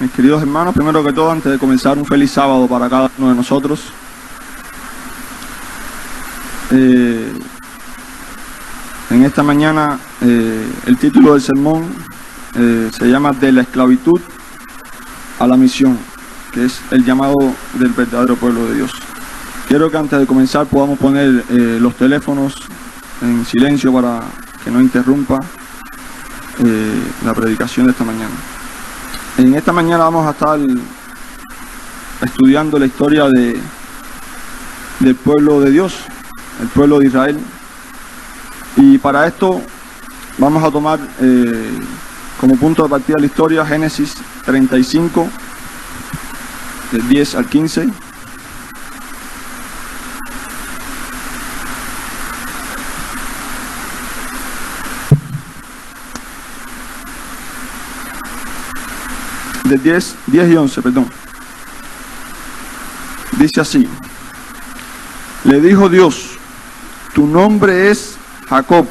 Mis queridos hermanos, primero que todo, antes de comenzar, un feliz sábado para cada uno de nosotros. En esta mañana, el título del sermón se llama De la esclavitud a la misión, que es el llamado del verdadero pueblo de Dios. Quiero que antes de comenzar podamos poner los teléfonos en silencio para que no interrumpa la predicación de esta mañana. En esta mañana vamos a estar estudiando la historia del pueblo de Dios, el pueblo de Israel. Y para esto vamos a tomar como punto de partida la historia Génesis 35, del 10 al 15. Del 10 y 11, perdón. Dice así: le dijo Dios, tu nombre es Jacob,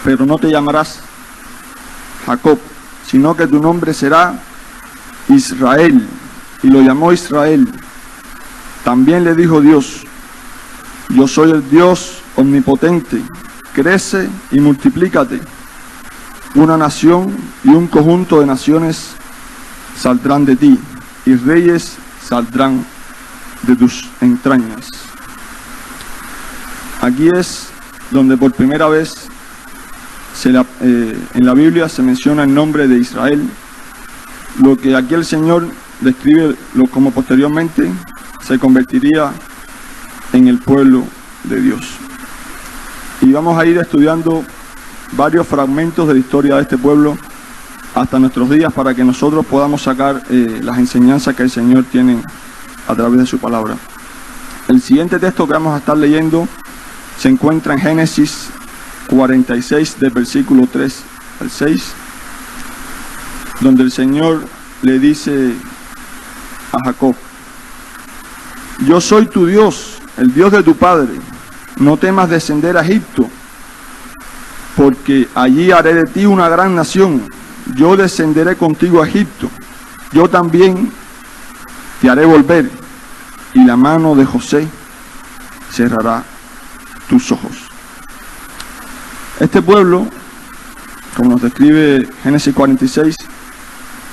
pero no te llamarás Jacob, sino que tu nombre será Israel. Y lo llamó Israel. También le dijo Dios, yo soy el Dios omnipotente, crece y multiplícate. Una nación y un conjunto de naciones saldrán de ti, y reyes saldrán de tus entrañas. Aquí es donde por primera vez en la Biblia se menciona el nombre de Israel, lo que aquí el Señor describe como posteriormente se convertiría en el pueblo de Dios. Y vamos a ir estudiando varios fragmentos de la historia de este pueblo hasta nuestros días para que nosotros podamos sacar las enseñanzas que el Señor tiene a través de su palabra. El siguiente texto que vamos a estar leyendo se encuentra en Génesis 46 del versículo 3 al 6, donde el Señor le dice a Jacob, yo soy tu Dios, el Dios de tu padre, no temas descender a Egipto, porque allí haré de ti una gran nación. Yo descenderé contigo a Egipto. Yo también te haré volver, y la mano de José cerrará tus ojos. Este pueblo, como nos describe Génesis 46,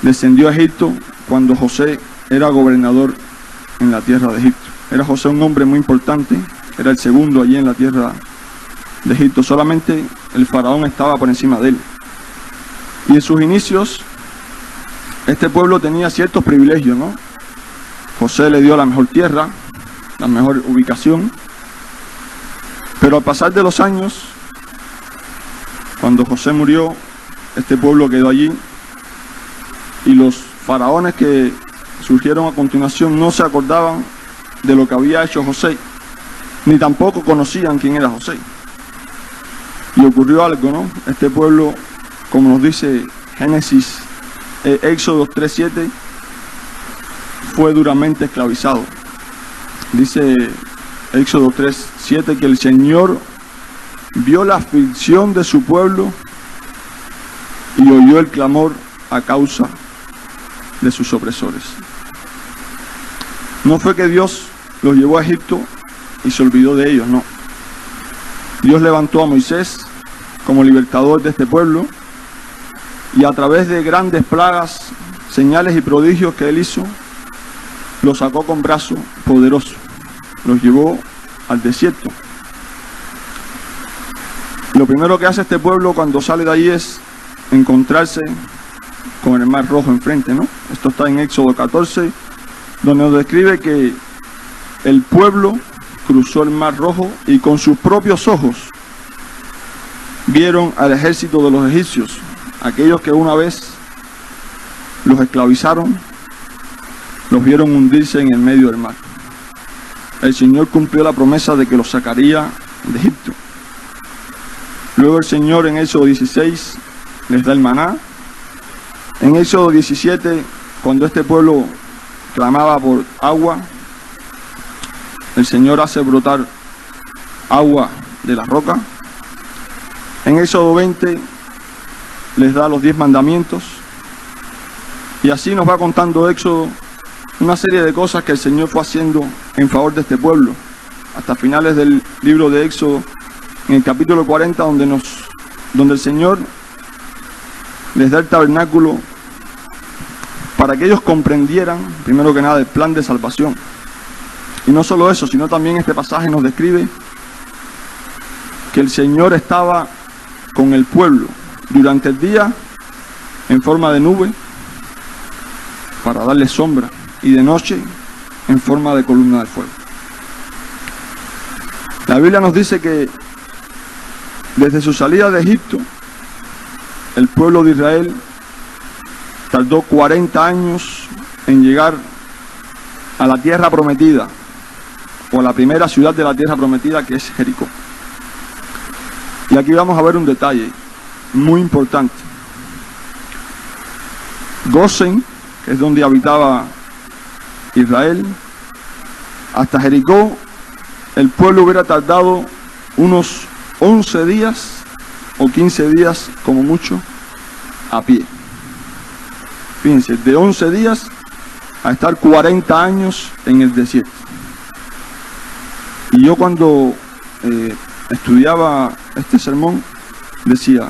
descendió a Egipto cuando José era gobernador en la tierra de Egipto. Era José un hombre muy importante, era el segundo allí en la tierra de Egipto. Solamente el faraón estaba por encima de él. Y en sus inicios, este pueblo tenía ciertos privilegios, ¿no? José le dio la mejor tierra, la mejor ubicación. Pero al pasar de los años, cuando José murió, este pueblo quedó allí. Y los faraones que surgieron a continuación no se acordaban de lo que había hecho José, ni tampoco conocían quién era José. Y ocurrió algo, ¿no? Este pueblo, como nos dice Éxodo 3:7, fue duramente esclavizado. Dice Éxodo 3:7 que el Señor vio la aflicción de su pueblo y oyó el clamor a causa de sus opresores. No fue que Dios los llevó a Egipto y se olvidó de ellos, no. Dios levantó a Moisés como libertador de este pueblo y a través de grandes plagas, señales y prodigios que él hizo, los sacó con brazo poderoso, los llevó al desierto. Lo primero que hace este pueblo cuando sale de ahí es encontrarse con el Mar Rojo enfrente, ¿no? Esto está en Éxodo 14, donde nos describe que el pueblo cruzó el Mar Rojo y con sus propios ojos vieron al ejército de los egipcios, aquellos que una vez los esclavizaron, los vieron hundirse en el medio del mar. El Señor cumplió la promesa de que los sacaría de Egipto. Luego el Señor en Éxodo 16 les da el maná. En Éxodo 17, cuando este pueblo clamaba por agua, el Señor hace brotar agua de la roca. En Éxodo 20 les da los 10 mandamientos. Y así nos va contando Éxodo una serie de cosas que el Señor fue haciendo en favor de este pueblo, hasta finales del libro de Éxodo, en el capítulo 40, donde el Señor les da el tabernáculo para que ellos comprendieran, primero que nada, el plan de salvación. Y no solo eso, sino también este pasaje nos describe que el Señor estaba con el pueblo durante el día en forma de nube para darle sombra, y de noche en forma de columna de fuego. La Biblia nos dice que desde su salida de Egipto, el pueblo de Israel tardó 40 años en llegar a la tierra prometida, o a la primera ciudad de la tierra prometida, que es Jericó. Y aquí vamos a ver un detalle muy importante. Gosén, que es donde habitaba Israel, hasta Jericó, el pueblo hubiera tardado unos 11 días o 15 días como mucho a pie. Fíjense, de 11 días a estar 40 años en el desierto. Y yo cuando estudiaba este sermón decía,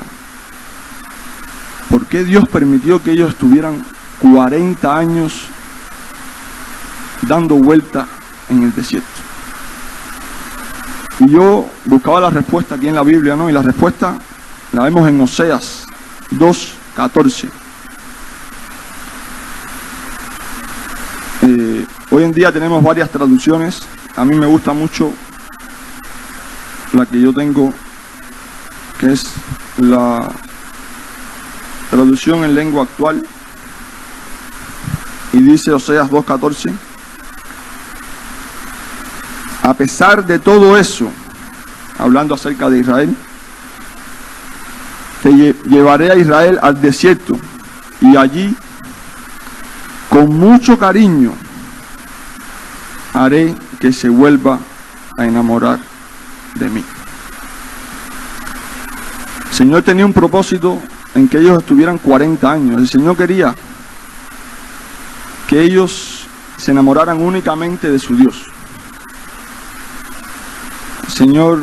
¿por qué Dios permitió que ellos estuvieran 40 años dando vuelta en el desierto? Y yo buscaba la respuesta aquí en la Biblia, ¿no? Y la respuesta la vemos en Oseas 2:14. Hoy en día tenemos varias traducciones. A mí me gusta mucho la que yo tengo, que es la traducción en lengua actual. Y dice Oseas 2:14, a pesar de todo eso, hablando acerca de Israel, te llevaré a Israel al desierto, y allí, con mucho cariño, haré que se vuelva a enamorar de mí. El Señor tenía un propósito en que ellos estuvieran 40 años. El Señor quería que ellos se enamoraran únicamente de su Dios. El Señor,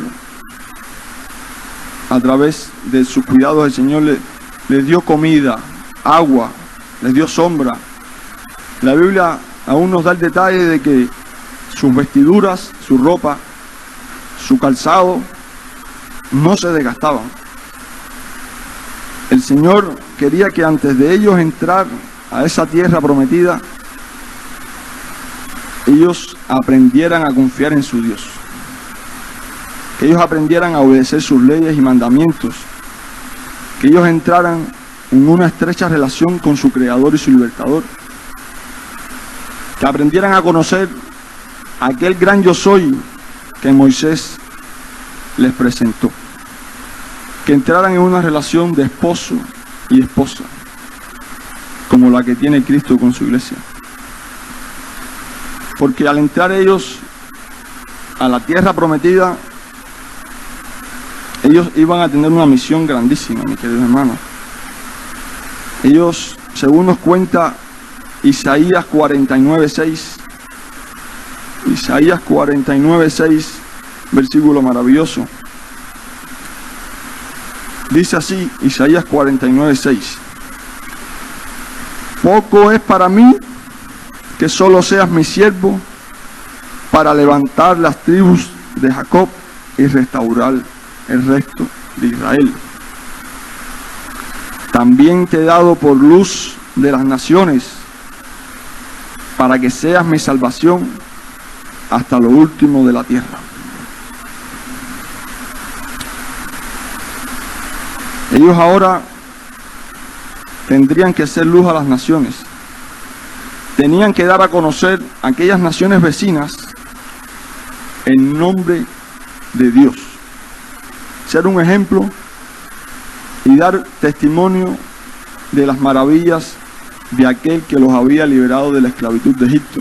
a través de sus cuidados, el Señor les dio comida, agua, les dio sombra. La Biblia aún nos da el detalle de que sus vestiduras, su ropa, su calzado no se desgastaban. El Señor quería que antes de ellos entrar a esa tierra prometida, ellos aprendieran a confiar en su Dios. Que ellos aprendieran a obedecer sus leyes y mandamientos. Que ellos entraran en una estrecha relación con su Creador y su Libertador. Que aprendieran a conocer aquel gran yo soy que Moisés les presentó. Que entraran en una relación de esposo y esposa, como la que tiene Cristo con su iglesia. Porque al entrar ellos a la tierra prometida, ellos iban a tener una misión grandísima, mis queridos hermanos. Ellos, según nos cuenta Isaías 49:6, Isaías 49:6, versículo maravilloso. Dice así, Isaías 49:6. Poco es para mí que solo seas mi siervo para levantar las tribus de Jacob y restaurar el resto de Israel. También te he dado por luz de las naciones, para que seas mi salvación hasta lo último de la tierra. Ellos ahora tendrían que ser luz a las naciones. Tenían que dar a conocer a aquellas naciones vecinas el nombre de Dios. Ser un ejemplo y dar testimonio de las maravillas de aquel que los había liberado de la esclavitud de Egipto.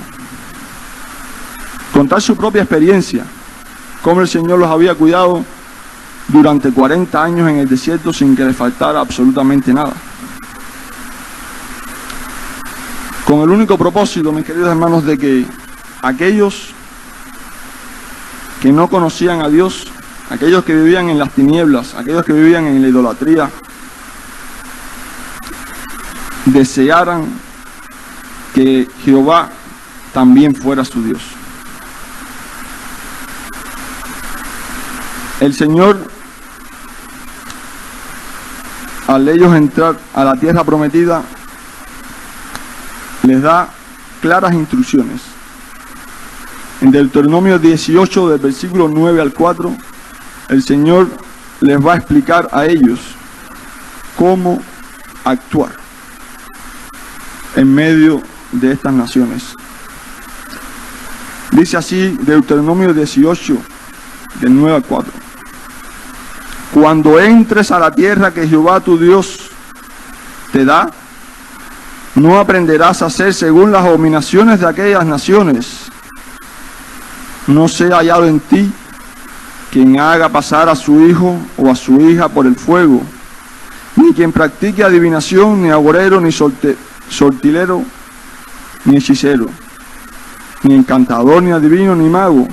Contar su propia experiencia, cómo el Señor los había cuidado durante 40 años en el desierto sin que les faltara absolutamente nada. con el único propósito, mis queridos hermanos, de que aquellos que no conocían a Dios, aquellos que vivían en las tinieblas, aquellos que vivían en la idolatría, desearan que Jehová también fuera su Dios. El Señor, al ellos entrar a la tierra prometida, les da claras instrucciones. En Deuteronomio 18, del versículo 9 al 4, el Señor les va a explicar a ellos cómo actuar en medio de estas naciones. Dice así Deuteronomio 18, del 9 al 4. Cuando entres a la tierra que Jehová tu Dios te da, no aprenderás a hacer según las abominaciones de aquellas naciones. No sea hallado en ti quien haga pasar a su hijo o a su hija por el fuego, ni quien practique adivinación, ni agorero, ni sortilero, ni hechicero, ni encantador, ni adivino, ni mago,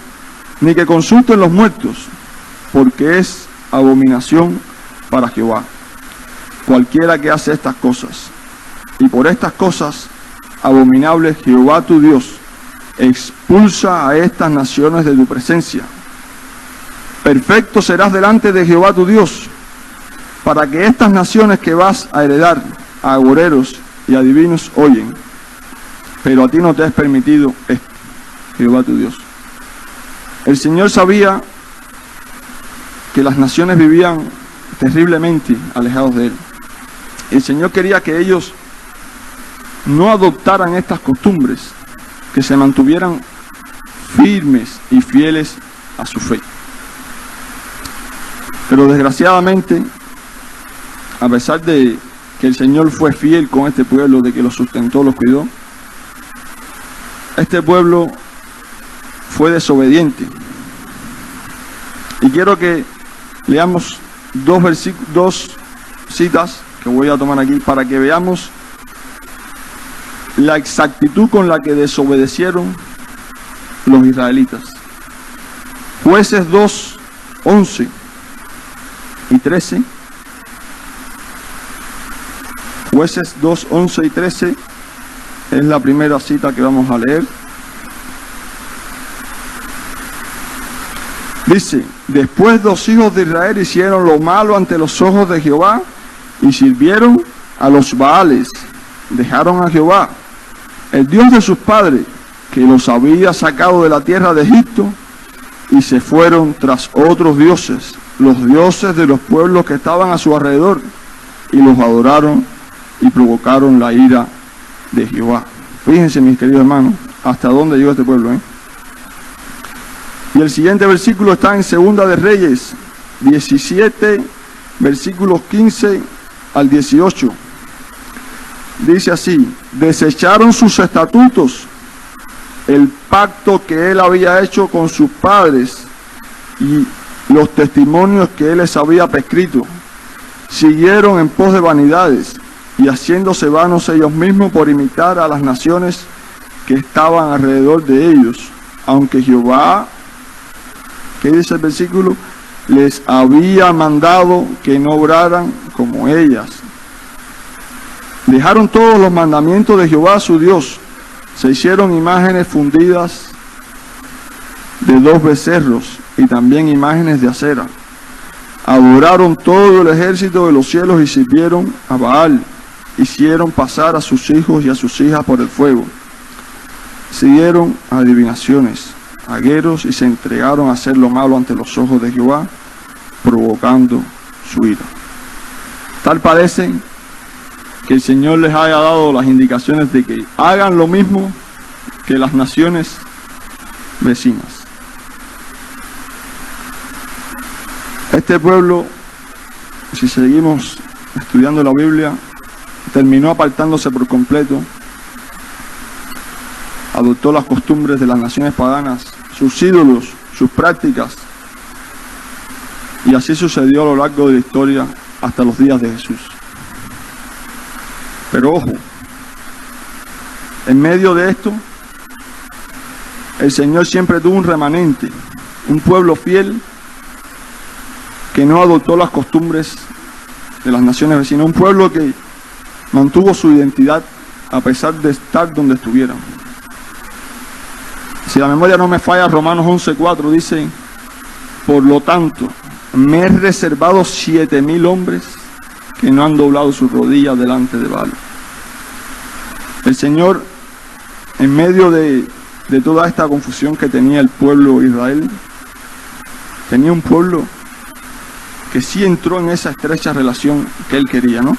ni que consulten los muertos, porque es abominación para Jehová cualquiera que hace estas cosas. Y por estas cosas abominables Jehová tu Dios expulsa a estas naciones de tu presencia. Perfecto serás delante de Jehová tu Dios, para que estas naciones que vas a heredar, a agoreros y adivinos, oyen. Pero a ti no te es permitido esto, Jehová tu Dios. El Señor sabía que las naciones vivían terriblemente alejados de Él. El Señor quería que ellos no adoptaran estas costumbres, que se mantuvieran firmes y fieles a su fe. Pero desgraciadamente, a pesar de que el Señor fue fiel con este pueblo, de que los sustentó, los cuidó, este pueblo fue desobediente. Y quiero que leamos dos citas que voy a tomar aquí para que veamos la exactitud con la que desobedecieron los israelitas. Jueces 2, 11 y 13. Jueces 2, 11 y 13 es la primera cita que vamos a leer. Dice: después los hijos de Israel hicieron lo malo ante los ojos de Jehová y sirvieron a los Baales, dejaron a Jehová, el Dios de sus padres, que los había sacado de la tierra de Egipto, y se fueron tras otros dioses, los dioses de los pueblos que estaban a su alrededor, y los adoraron y provocaron la ira de Jehová. Fíjense, mis queridos hermanos, hasta dónde llegó este pueblo, Y el siguiente versículo está en Segunda de Reyes 17, versículos 15 al 18. Dice así: desecharon sus estatutos, el pacto que él había hecho con sus padres y los testimonios que él les había prescrito. Siguieron en pos de vanidades y haciéndose vanos ellos mismos por imitar a las naciones que estaban alrededor de ellos, aunque Jehová, ¿qué dice el versículo?, les había mandado que no obraran como ellas. Dejaron todos los mandamientos de Jehová su Dios, se hicieron imágenes fundidas de 2 becerros y también imágenes de acera. Adoraron todo el ejército de los cielos y sirvieron a Baal. Hicieron pasar a sus hijos y a sus hijas por el fuego. Siguieron adivinaciones, agueros, y se entregaron a hacer lo malo ante los ojos de Jehová, provocando su ira. Tal parece que el Señor les haya dado las indicaciones de que hagan lo mismo que las naciones vecinas. Este pueblo, si seguimos estudiando la Biblia, terminó apartándose por completo, adoptó las costumbres de las naciones paganas, sus ídolos, sus prácticas, y así sucedió a lo largo de la historia hasta los días de Jesús. Pero ojo, En medio de esto, el Señor siempre tuvo un remanente, un pueblo fiel que no adoptó las costumbres de las naciones vecinas, un pueblo que mantuvo su identidad a pesar de estar donde estuvieran. Si la memoria no me falla, Romanos 11:4 dice: por lo tanto, me he reservado 7,000 hombres que no han doblado sus rodillas delante de Baal. El Señor, en medio de toda esta confusión que tenía el pueblo de Israel, tenía un pueblo que sí entró en esa estrecha relación que Él quería, ¿no?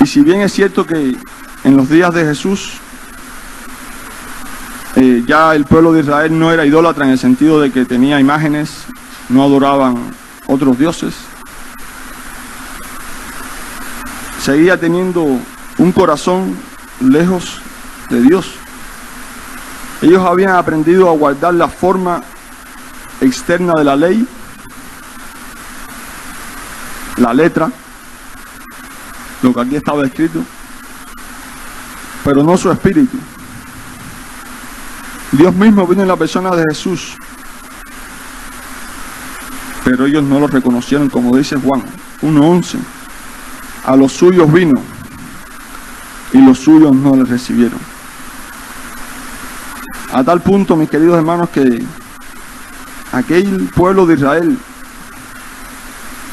Y si bien es cierto que en los días de Jesús ya el pueblo de Israel no era idólatra en el sentido de que tenía imágenes, no adoraban otros dioses, seguía teniendo un corazón lejos de Dios. Ellos habían aprendido a guardar la forma externa de la ley, la letra, lo que aquí estaba escrito, pero no su espíritu. Dios mismo vino en la persona de Jesús, pero ellos no lo reconocieron, como dice Juan 1:11. A los suyos vino y los suyos no le recibieron. A tal punto, mis queridos hermanos, que aquel pueblo de Israel,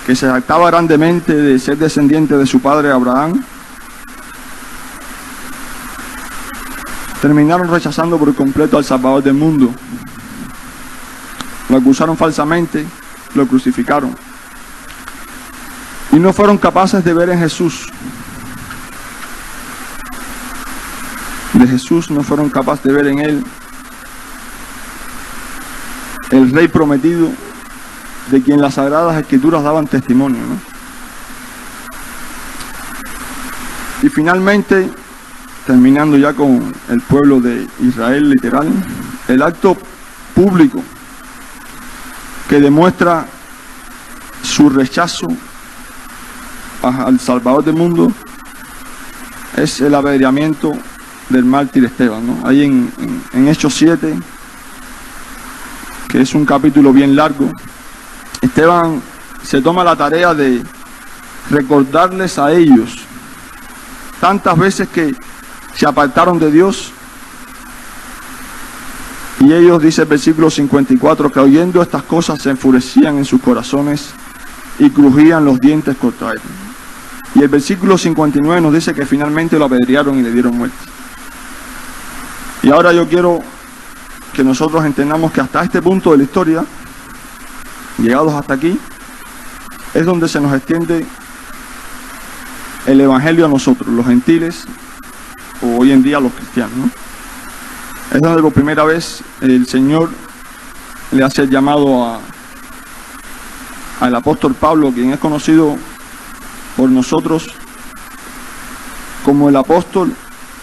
que se jactaba grandemente de ser descendiente de su padre Abraham, terminaron rechazando por completo al Salvador del mundo. Lo acusaron falsamente, lo crucificaron. Y no fueron capaces de ver en Jesús. De Jesús no fueron capaces de ver en Él el Rey prometido, de quien las Sagradas Escrituras daban testimonio, ¿no? Y finalmente, terminando ya con el pueblo de Israel literal, el acto público que demuestra su rechazo al Salvador del mundo es el apedreamiento del mártir Esteban, ¿no? Ahí en Hechos 7, que es un capítulo bien largo, Esteban se toma la tarea de recordarles a ellos tantas veces que se apartaron de Dios, y ellos, dice el versículo 54, que oyendo estas cosas se enfurecían en sus corazones y crujían los dientes contra él. Y el versículo 59 nos dice que finalmente lo apedrearon y le dieron muerte. Y ahora yo quiero que nosotros entendamos que hasta este punto de la historia, llegados hasta aquí, es donde se nos extiende el evangelio a nosotros, los gentiles, o hoy en día los cristianos, ¿no? Es donde por primera vez el Señor le hace el llamado al apóstol Pablo, quien es conocido por nosotros como el apóstol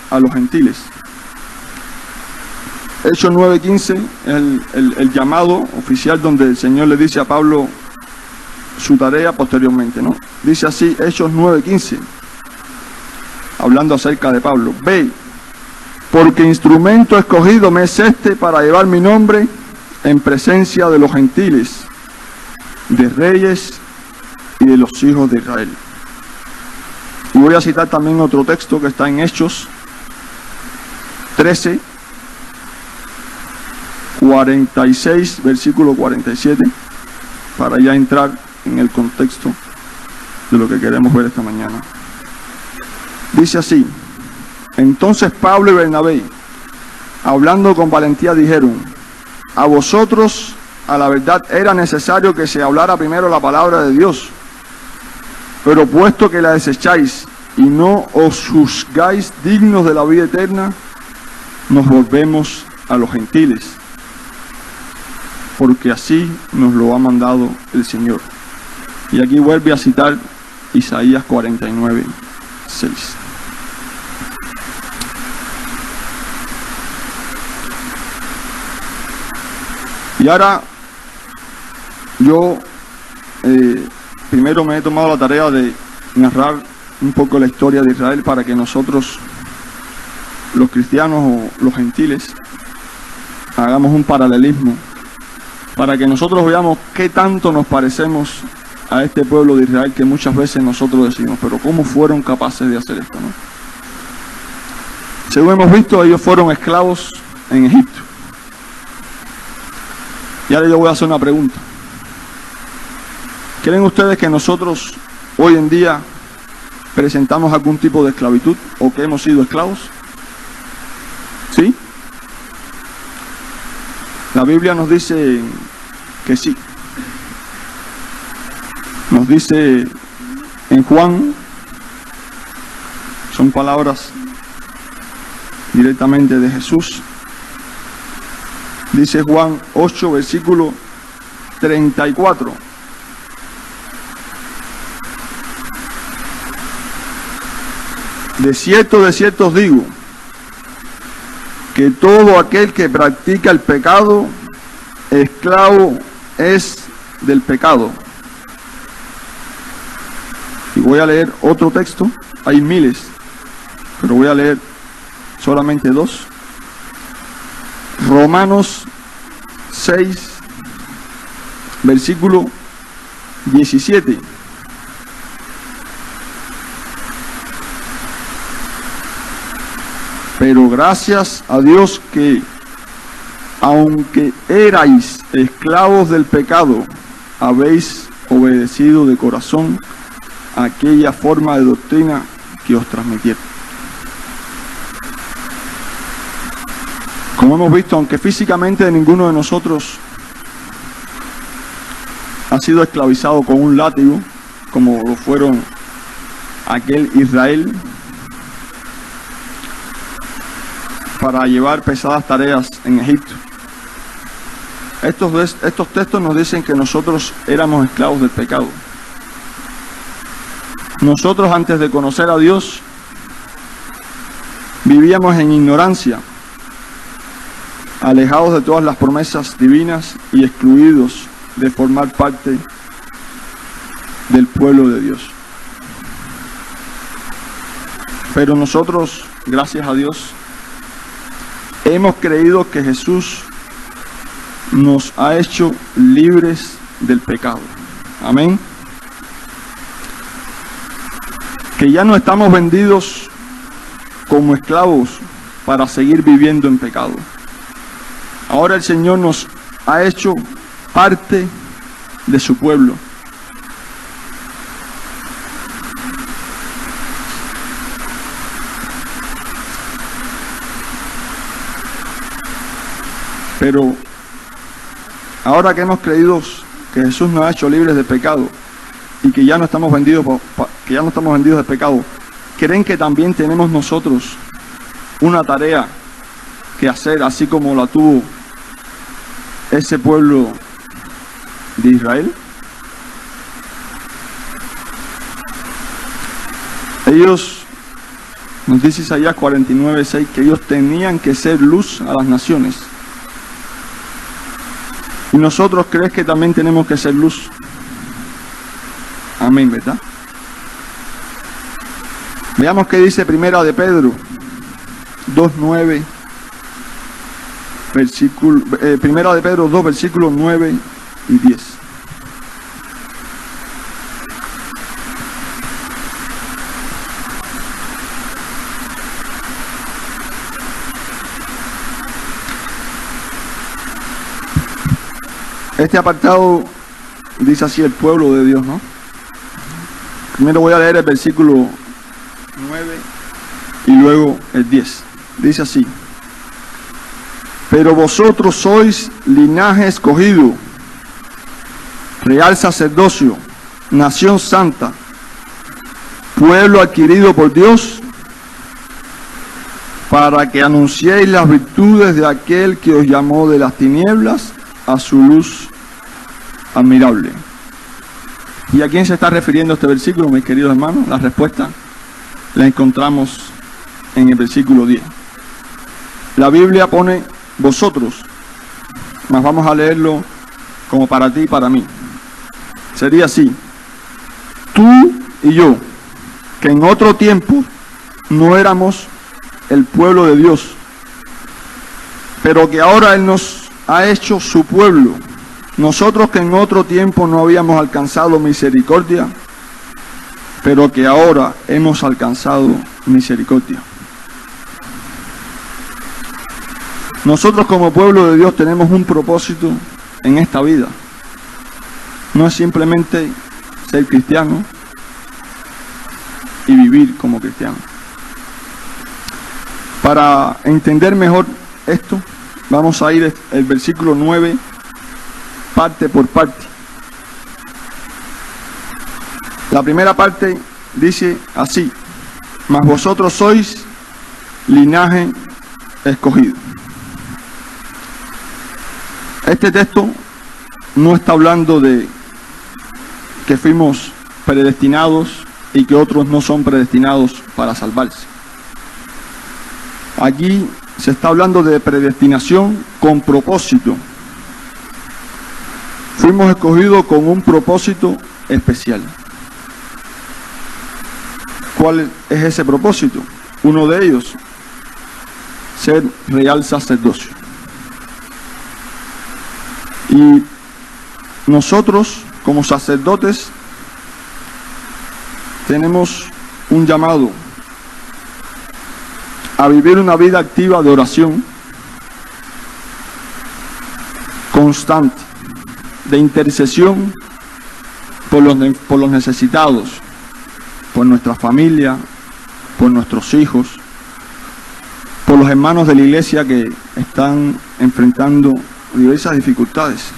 a los gentiles. Hechos 9:15 es el llamado oficial donde el Señor le dice a Pablo su tarea posteriormente, ¿no? Dice así, Hechos 9:15, hablando acerca de Pablo: ve, porque instrumento escogido me es este para llevar mi nombre en presencia de los gentiles, de reyes y de los hijos de Israel. Y voy a citar también otro texto que está en Hechos 13, 46, versículo 47, para ya entrar en el contexto de lo que queremos ver esta mañana. Dice así: entonces Pablo y Bernabé, hablando con valentía, dijeron: a vosotros, a la verdad, era necesario que se hablara primero la palabra de Dios, pero puesto que la desecháis y no os juzgáis dignos de la vida eterna, nos volvemos a los gentiles, porque así nos lo ha mandado el Señor. Y aquí vuelve a citar Isaías 49, 6. Y ahora yo primero me he tomado la tarea de narrar un poco la historia de Israel para que nosotros, los cristianos o los gentiles, hagamos un paralelismo, para que nosotros veamos qué tanto nos parecemos a este pueblo de Israel que muchas veces nosotros decimos, pero ¿cómo fueron capaces de hacer esto, no? Según hemos visto, ellos fueron esclavos en Egipto. Y ahora yo voy a hacer una pregunta. ¿Creen ustedes que nosotros hoy en día presentamos algún tipo de esclavitud o que hemos sido esclavos? ¿Sí? La Biblia nos dice que sí. Nos dice en Juan, son palabras directamente de Jesús. Dice Juan 8, versículo 34. De cierto os digo, que todo aquel que practica el pecado, esclavo es del pecado. Y voy a leer otro texto, hay miles, pero voy a leer solamente dos. Romanos 6, versículo 17. Pero gracias a Dios que, aunque erais esclavos del pecado, habéis obedecido de corazón aquella forma de doctrina que os transmitieron. Como hemos visto, aunque físicamente ninguno de nosotros ha sido esclavizado con un látigo, como lo fueron aquel Israel, para llevar pesadas tareas en Egipto. Estos textos nos dicen que nosotros éramos esclavos del pecado. Nosotros, antes de conocer a Dios, vivíamos en ignorancia, alejados de todas las promesas divinas y excluidos de formar parte del pueblo de Dios. Pero nosotros, gracias a Dios, hemos creído que Jesús nos ha hecho libres del pecado. Amén. Que ya no estamos vendidos como esclavos para seguir viviendo en pecado. Ahora el Señor nos ha hecho parte de su pueblo. Pero ahora que hemos creído que Jesús nos ha hecho libres de pecado y que ya no estamos vendidos de pecado, ¿creen que también tenemos nosotros una tarea que hacer, así como la tuvo ese pueblo de Israel? Ellos, nos dice Isaías 49:6, que ellos tenían que ser luz a las naciones. Y nosotros, ¿crees que también tenemos que ser luz? Amén, ¿verdad? Veamos qué dice Primera de Pedro 2:9, Primera de Pedro 2, versículos 9 y 10. Este apartado dice así: el pueblo de Dios, ¿no? Primero voy a leer el versículo 9 y luego el 10. Dice así: pero vosotros sois linaje escogido, real sacerdocio, nación santa, pueblo adquirido por Dios, para que anunciéis las virtudes de aquel que os llamó de las tinieblas a su luz admirable. ¿Y a quién se está refiriendo este versículo, mis queridos hermanos? La respuesta la encontramos en el versículo 10. La Biblia pone vosotros, mas vamos a leerlo como para ti y para mí. Sería así: tú y yo, que en otro tiempo no éramos el pueblo de Dios, pero que ahora Él nos ha hecho su pueblo. Nosotros que en otro tiempo no habíamos alcanzado misericordia, pero que ahora hemos alcanzado misericordia. Nosotros como pueblo de Dios tenemos un propósito en esta vida. No es simplemente ser cristiano y vivir como cristiano. Para entender mejor esto, vamos a ir el versículo 9, parte por parte. La primera parte dice así: mas vosotros sois linaje escogido. Este texto no está hablando de que fuimos predestinados y que otros no son predestinados para salvarse. Aquí se está hablando de predestinación con propósito. Fuimos escogidos con un propósito especial. ¿Cuál es ese propósito? Uno de ellos, ser real sacerdocio. Y nosotros, como sacerdotes, tenemos un llamado a vivir una vida activa de oración constante, de intercesión por los necesitados, por nuestra familia, por nuestros hijos, por los hermanos de la iglesia que están enfrentando diversas dificultades.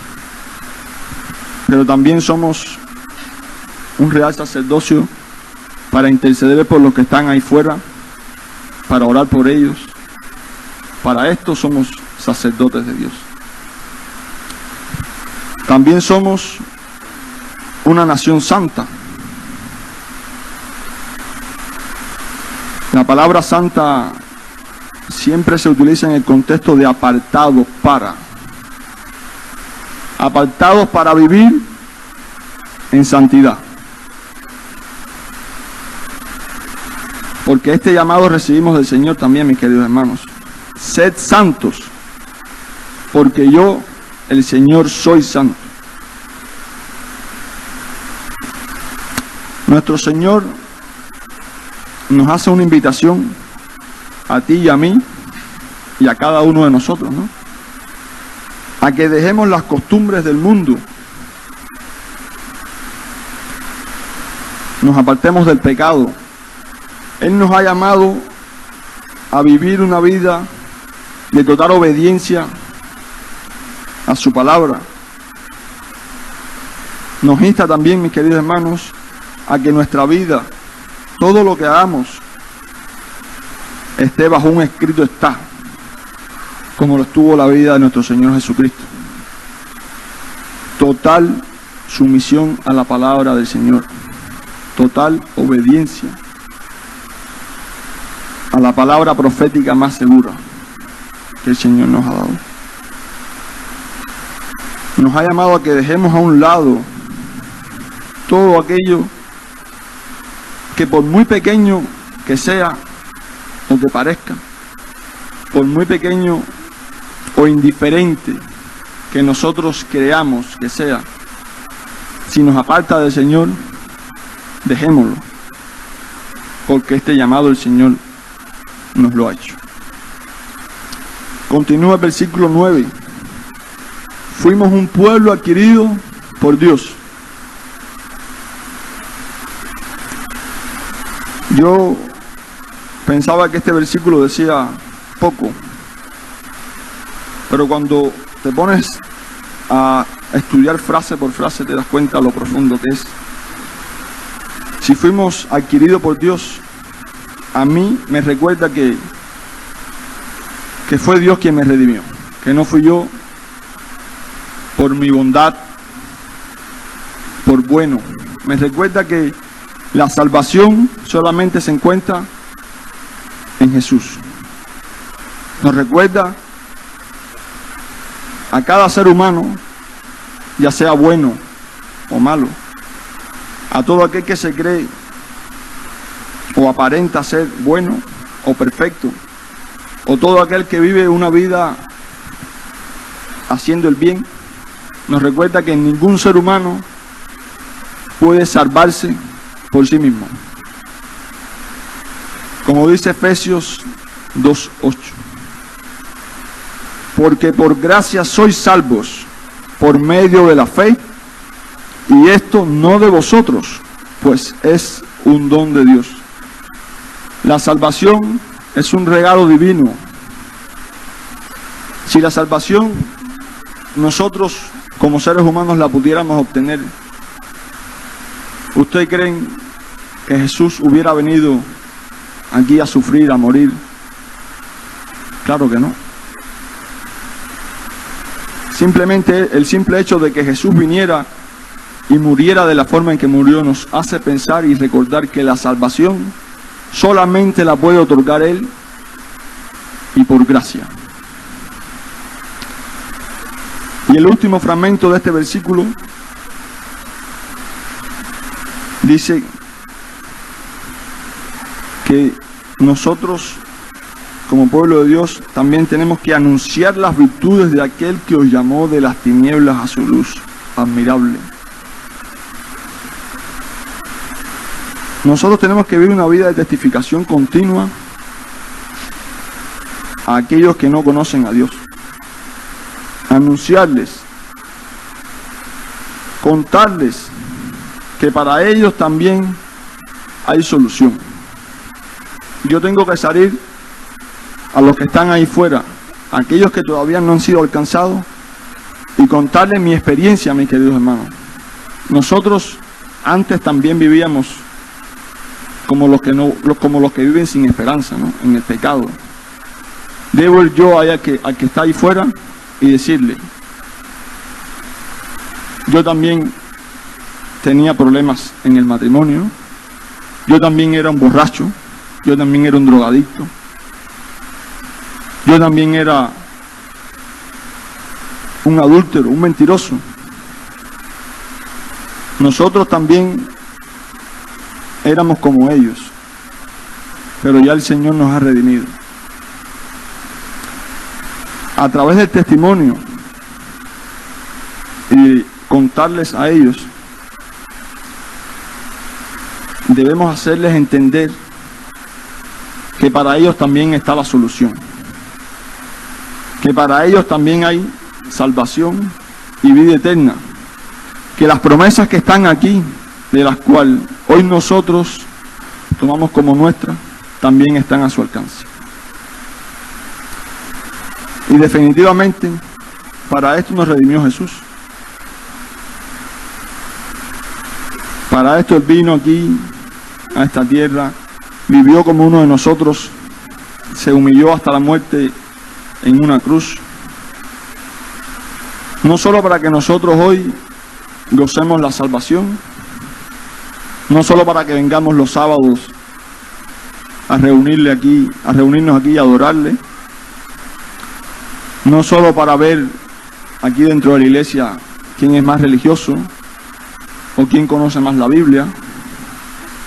Pero también somos un real sacerdocio para interceder por los que están ahí fuera, para orar por ellos. Para esto somos sacerdotes de Dios. También somos una nación santa. La palabra santa siempre se utiliza en el contexto de apartados para vivir en santidad. Porque este llamado recibimos del Señor también, mis queridos hermanos. Sed santos, porque yo, el Señor, soy santo. Nuestro Señor nos hace una invitación a ti y a mí y a cada uno de nosotros, ¿no? A que dejemos las costumbres del mundo, nos apartemos del pecado. Él nos ha llamado a vivir una vida de total obediencia a su palabra. Nos insta también, mis queridos hermanos, a que nuestra vida, todo lo que hagamos, esté bajo un escrito está, como lo estuvo la vida de nuestro Señor Jesucristo. Total sumisión a la palabra del Señor, total obediencia a la palabra profética más segura que el Señor nos ha dado. Nos ha llamado a que dejemos a un lado todo aquello que, por muy pequeño que sea o que parezca, por muy pequeño o indiferente que nosotros creamos que sea, si nos aparta del Señor, dejémoslo, porque este llamado el Señor nos lo ha hecho. Continúa el versículo 9. Fuimos un pueblo adquirido por Dios. Yo pensaba que este versículo decía poco, pero cuando te pones a estudiar frase por frase te das cuenta lo profundo que es. Si fuimos adquiridos por Dios, a mí me recuerda que fue Dios quien me redimió, que no fui yo por mi bondad, por bueno. Me recuerda que la salvación solamente se encuentra en Jesús. Nos recuerda a cada ser humano, ya sea bueno o malo, a todo aquel que se cree o aparenta ser bueno o perfecto, o todo aquel que vive una vida haciendo el bien, nos recuerda que ningún ser humano puede salvarse por sí mismo. Como dice Efesios 2:8, porque por gracia sois salvos por medio de la fe, y esto no de vosotros, pues es un don de Dios. La salvación es un regalo divino. Si la salvación nosotros como seres humanos la pudiéramos obtener, ¿ustedes creen que Jesús hubiera venido aquí a sufrir, a morir? Claro que no. Simplemente el simple hecho de que Jesús viniera y muriera de la forma en que murió nos hace pensar y recordar que la salvación solamente la puede otorgar Él, y por gracia. Y el último fragmento de este versículo dice que nosotros, como pueblo de Dios, también tenemos que anunciar las virtudes de aquel que os llamó de las tinieblas a su luz admirable. Nosotros tenemos que vivir una vida de testificación continua a aquellos que no conocen a Dios. Anunciarles, contarles que para ellos también hay solución. Yo tengo que salir a los que están ahí fuera, a aquellos que todavía no han sido alcanzados, y contarles mi experiencia, mis queridos hermanos. Nosotros antes también vivíamos como los que viven sin esperanza, ¿no? En el pecado. Debo ir yo al que está ahí fuera y decirle: yo también tenía problemas en el matrimonio, yo también era un borracho, yo también era un drogadicto, yo también era un adúltero, un mentiroso. Nosotros también éramos como ellos, pero ya el Señor nos ha redimido. A través del testimonio y contarles a ellos, debemos hacerles entender que para ellos también está la solución, que para ellos también hay salvación y vida eterna, que las promesas que están aquí, de las cuales hoy nosotros tomamos como nuestras, también están a su alcance. Y definitivamente, para esto nos redimió Jesús. Para esto Él vino aquí, a esta tierra, vivió como uno de nosotros, se humilló hasta la muerte en una cruz. No solo para que nosotros hoy gocemos la salvación, no solo para que vengamos los sábados a reunirnos aquí y adorarle, no solo para ver aquí dentro de la iglesia quién es más religioso, o quién conoce más la Biblia,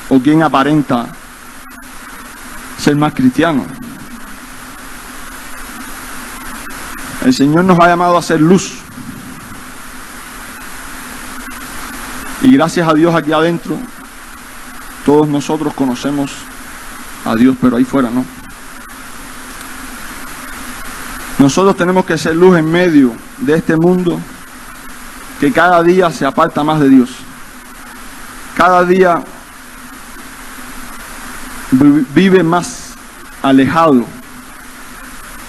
o quién aparenta ser más cristiano. El Señor nos ha llamado a ser luz. Y gracias a Dios aquí adentro, todos nosotros conocemos a Dios, pero ahí fuera no. Nosotros tenemos que ser luz en medio de este mundo que cada día se aparta más de Dios. Cada día vive más alejado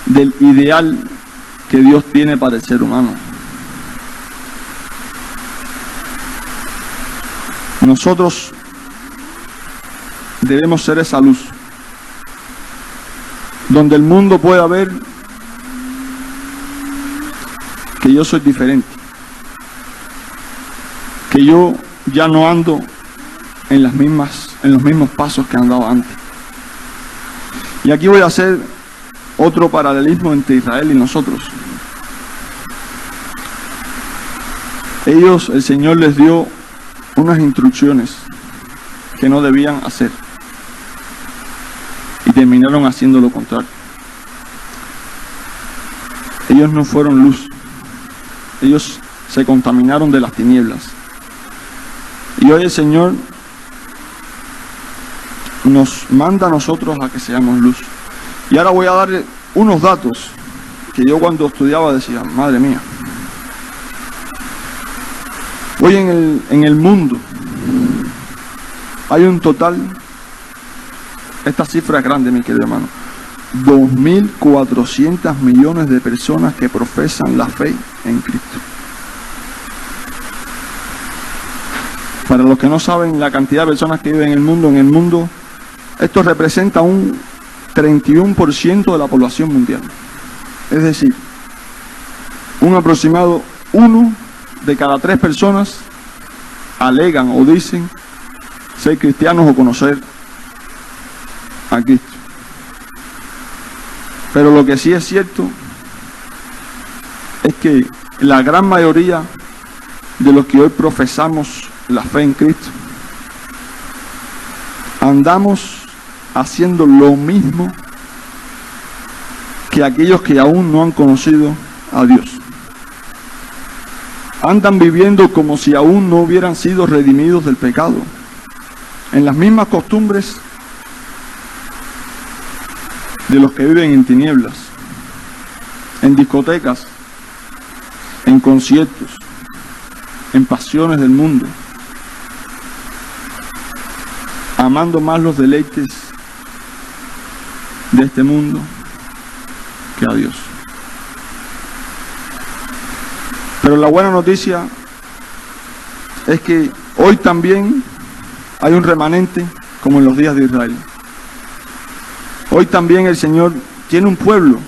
del ideal que Dios tiene para el ser humano. Nosotros debemos ser esa luz, donde el mundo pueda ver que yo soy diferente, que yo ya no ando en los mismos pasos que andaba antes. Y aquí voy a hacer otro paralelismo entre Israel y nosotros. Ellos, el Señor les dio unas instrucciones que no debían hacer. y terminaron haciendo lo contrario. Ellos no fueron luz, ellos se contaminaron de las tinieblas. Y hoy el Señor nos manda a nosotros a que seamos luz. Y ahora voy a darle unos datos que yo cuando estudiaba decía, madre mía. Hoy en el mundo hay un total, esta cifra es grande, mi querido hermano, 2.400 millones de personas que profesan la fe en Cristo. Para los que no saben la cantidad de personas que viven en el mundo, esto representa un 31% de la población mundial. Es decir, un aproximado 1 de cada 3 personas alegan o dicen ser cristianos o conocer a Cristo. Pero lo que sí es cierto es que la gran mayoría de los que hoy profesamos la fe en Cristo andamos haciendo lo mismo que aquellos que aún no han conocido a Dios. Andan viviendo como si aún no hubieran sido redimidos del pecado, en las mismas costumbres de los que viven en tinieblas, en discotecas, en conciertos, en pasiones del mundo, amando más los deleites de este mundo que a Dios. Pero la buena noticia es que hoy también hay un remanente como en los días de Israel. Hoy también el Señor tiene un pueblo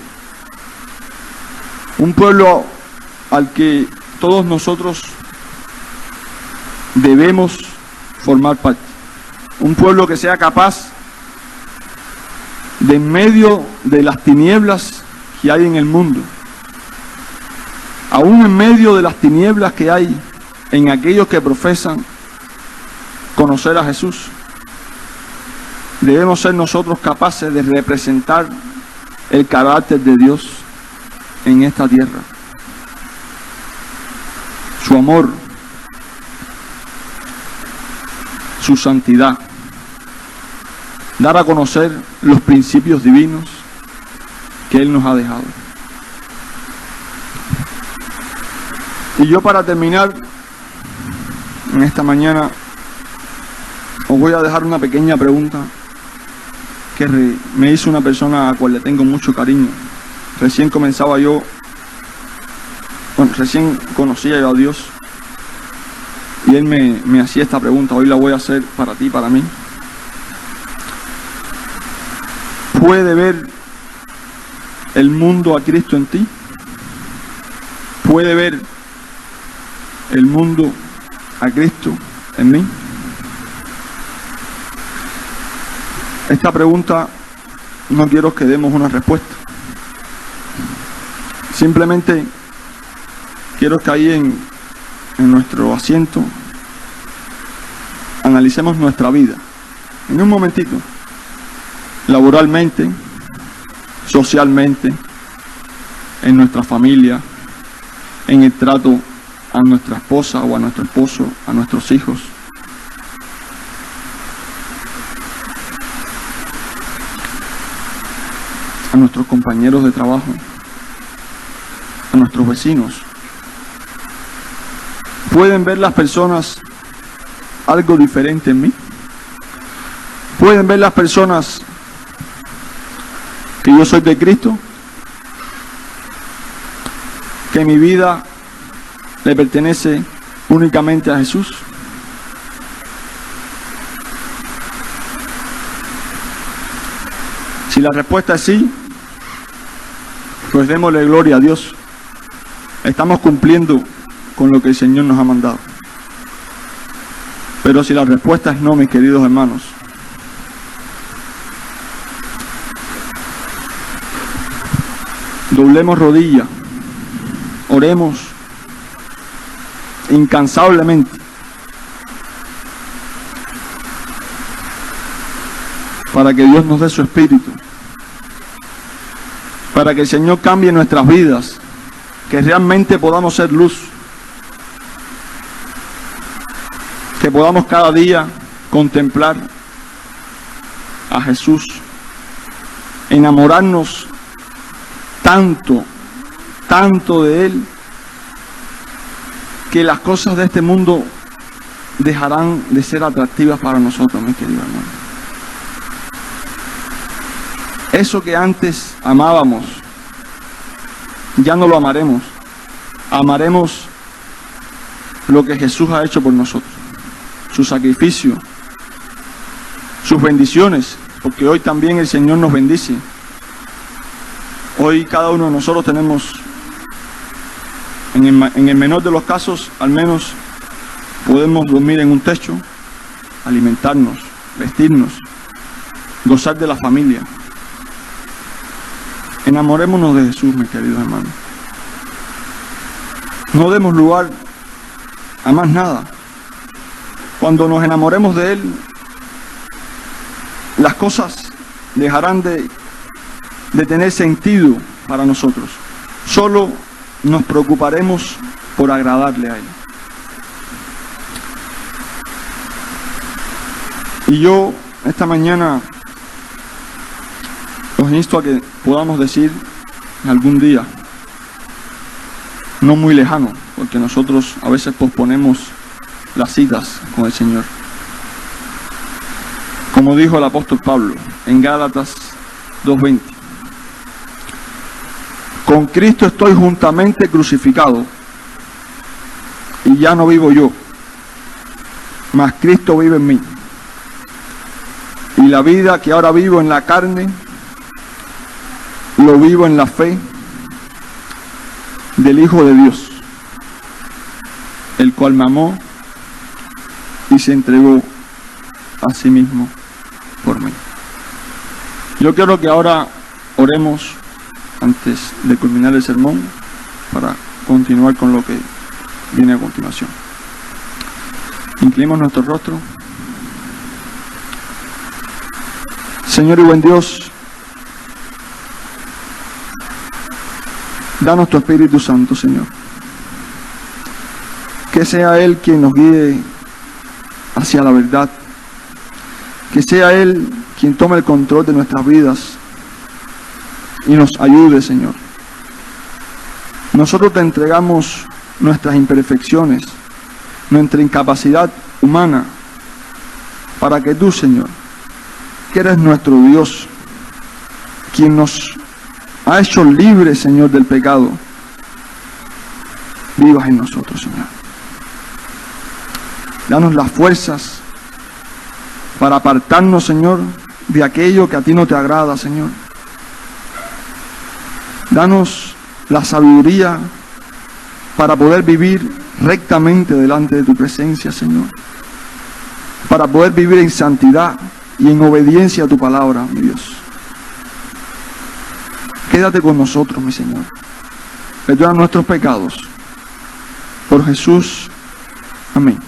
al que todos nosotros debemos formar parte. Un pueblo que sea capaz de, en medio de las tinieblas que hay en el mundo, aún en medio de las tinieblas que hay en aquellos que profesan conocer a Jesús, debemos ser nosotros capaces de representar el carácter de Dios en esta tierra. Su amor, su santidad, dar a conocer los principios divinos que Él nos ha dejado. Y yo, para terminar en esta mañana, os voy a dejar una pequeña pregunta que me hizo una persona a cual le tengo mucho cariño. Recién conocía yo a Dios, y él me hacía esta pregunta. Hoy la voy a hacer para ti, para mí. ¿Puede ver el mundo a Cristo en ti? ¿Puede ver el mundo a Cristo en mí? Esta pregunta no quiero que demos una respuesta. Simplemente quiero que ahí en nuestro asiento analicemos nuestra vida. En un momentito. Laboralmente, socialmente, en nuestra familia, en el trato a nuestra esposa o a nuestro esposo, a nuestros hijos. A nuestros compañeros de trabajo, a nuestros vecinos. ¿Pueden ver las personas algo diferente en mí? ¿Pueden ver las personas que yo soy de Cristo? ¿Que mi vida le pertenece únicamente a Jesús? Si la respuesta es sí, pues démosle gloria a Dios. Estamos cumpliendo con lo que el Señor nos ha mandado. Pero si la respuesta es no, mis queridos hermanos, doblemos rodilla, oremos incansablemente para que Dios nos dé su espíritu, para que el Señor cambie nuestras vidas, que realmente podamos ser luz, que podamos cada día contemplar a Jesús, enamorarnos tanto de Él, que las cosas de este mundo dejarán de ser atractivas para nosotros, mi querido hermano. Eso que antes amábamos, ya no lo amaremos. Amaremos lo que Jesús ha hecho por nosotros, su sacrificio, sus bendiciones, porque hoy también el Señor nos bendice. Hoy cada uno de nosotros tenemos, en el menor de los casos, al menos podemos dormir en un techo, alimentarnos, vestirnos, gozar de la familia. Enamorémonos de Jesús, mis queridos hermanos. No demos lugar a más nada. Cuando nos enamoremos de Él, las cosas dejarán de tener sentido para nosotros. Solo nos preocuparemos por agradarle a Él. Y yo esta mañana os insto a que podamos decir algún día, no muy lejano, porque nosotros a veces posponemos las citas con el Señor. Como dijo el apóstol Pablo en Gálatas 2:20, con Cristo estoy juntamente crucificado, y ya no vivo yo, mas Cristo vive en mí. Y la vida que ahora vivo en la carne, lo vivo en la fe del Hijo de Dios, el cual me amó y se entregó a sí mismo por mí. Yo quiero que ahora oremos antes de culminar el sermón para continuar con lo que viene a continuación. Inclinemos nuestro rostro. Señor y buen Dios, danos tu Espíritu Santo, Señor. Que sea Él quien nos guíe hacia la verdad. Que sea Él quien tome el control de nuestras vidas y nos ayude, Señor. Nosotros te entregamos nuestras imperfecciones, nuestra incapacidad humana, para que tú, Señor, que eres nuestro Dios, quien nos ha hecho libres, Señor, del pecado, vivas en nosotros, Señor. Danos las fuerzas para apartarnos, Señor, de aquello que a ti no te agrada, Señor. Danos la sabiduría para poder vivir rectamente delante de tu presencia, Señor. Para poder vivir en santidad y en obediencia a tu palabra, mi Dios. Quédate con nosotros, mi Señor. Perdona nuestros pecados. Por Jesús. Amén.